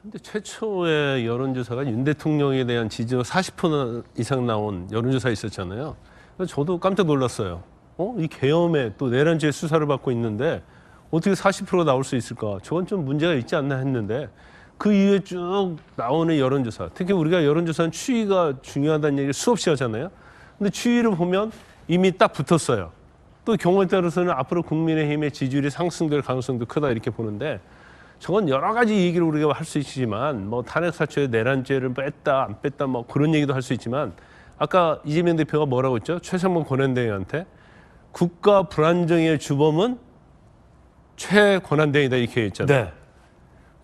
근데 최초의 여론조사가 윤 대통령에 대한 지지가 40% 이상 나온 여론조사 있었잖아요. 그래서 저도 깜짝 놀랐어요. 이 계엄에 또 내란죄 수사를 받고 있는데 어떻게 40%가 나올 수 있을까? 저건 좀 문제가 있지 않나 했는데 그 이후에 쭉 나오는 여론조사, 특히 우리가 여론조사는 추이가 중요하다는 얘기를 수없이 하잖아요. 근데 추이를 보면 이미 딱 붙었어요. 또 경우에 따라서는 앞으로 국민의힘의 지지율이 상승될 가능성도 크다 이렇게 보는데 저건 여러 가지 얘기를 우리가 할 수 있지만 뭐 탄핵사초에 내란죄를 뺐다 안 뺐다 뭐 그런 얘기도 할 수 있지만 아까 이재명 대표가 뭐라고 했죠? 최상봉 권한대행한테 국가 불안정의 주범은 최권한대행이다 이렇게 했잖아요. 네.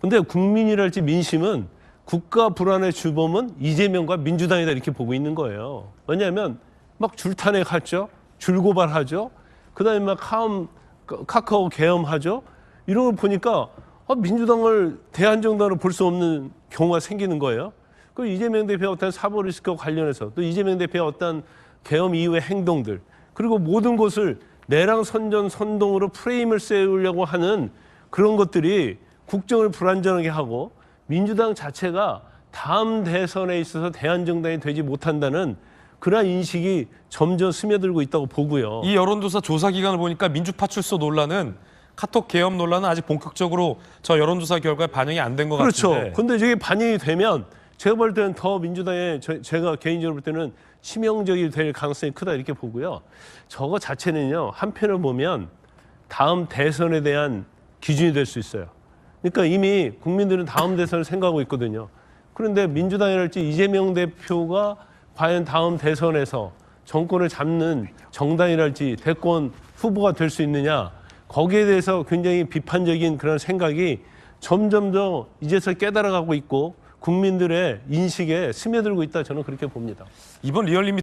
근데 국민이랄지 민심은 국가 불안의 주범은 이재명과 민주당이다 이렇게 보고 있는 거예요. 왜냐하면 막 줄탄핵하죠. 줄고발하죠. 그다음에 막 카카오 계엄하죠. 이런 걸 보니까 민주당을 대한정당으로 볼 수 없는 경우가 생기는 거예요. 그 이재명 대표의 어떤 사법리스크와 관련해서 또 이재명 대표의 어떤 계엄 이후의 행동들 그리고 모든 것을 내랑 선전 선동으로 프레임을 세우려고 하는 그런 것들이 국정을 불안정하게 하고 민주당 자체가 다음 대선에 있어서 대한정당이 되지 못한다는 그러한 인식이 점점 스며들고 있다고 보고요. 이 여론조사 조사 기간을 보니까 민주파출소 논란은 카톡 계엄 논란은 아직 본격적으로 저 여론조사 결과에 반영이 안 된 것 그렇죠. 같은데. 근데 이게 반영이 되면 제가 볼 때는 더 민주당에 제가 개인적으로 볼 때는 치명적이 될 가능성이 크다 이렇게 보고요. 저거 자체는요. 한편을 보면 다음 대선에 대한 기준이 될 수 있어요. 그러니까 이미 국민들은 다음 대선을 생각하고 있거든요. 그런데 민주당이랄지 이재명 대표가 과연 다음 대선에서 정권을 잡는 정당이랄지 대권 후보가 될 수 있느냐 거기에 대해서 굉장히 비판적인 그런 생각이 점점 더 이제서 깨달아가고 있고 국민들의 인식에 스며들고 있다 저는 그렇게 봅니다. 이번 리얼리미